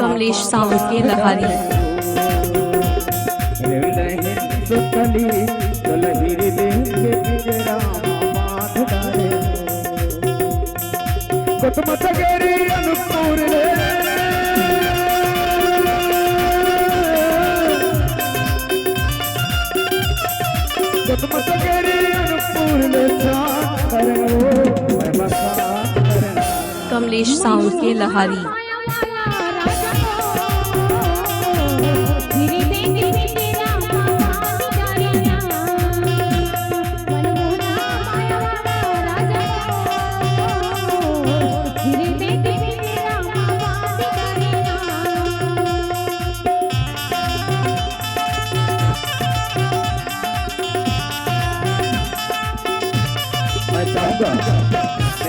Kamlesh sound के लहारी। Kamlesh sound के लहारी।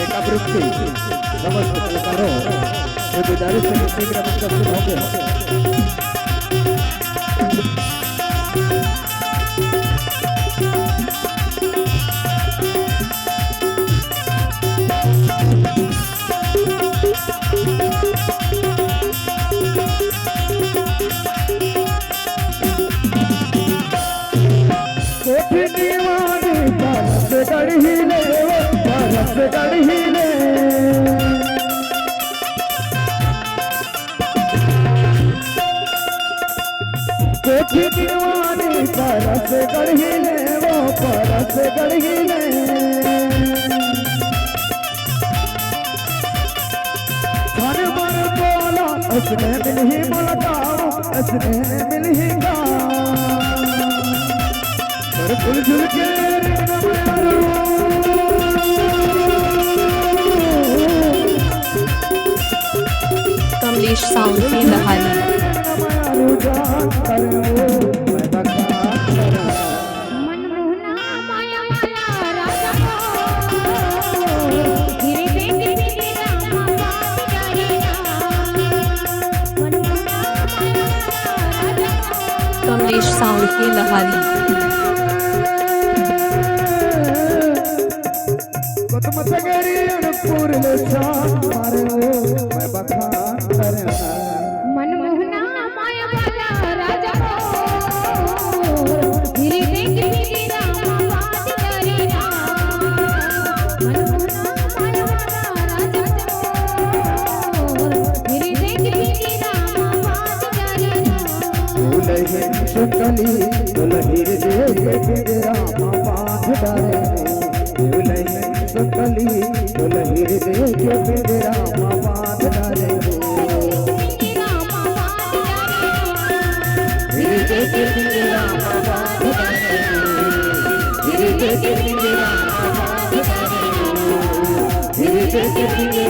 एकावृत्ति समस्त कलाकारों गुजारिश है शीघ्र प्रस्तुत होंगे। कोठी दीवानी परस गढ़ीले वो परस गढ़ीले हर मर बोला उसने मिल ही मुलाकाओ उसने मिल ही गा पर फुल झुल के कमलेश साउंड के लहारी। कमलेश साउंड के लहारी। सुकली दुलहिर दे राम बांध डारे सुकली दुलहिर दे राम बांध डारे राम बांध डारे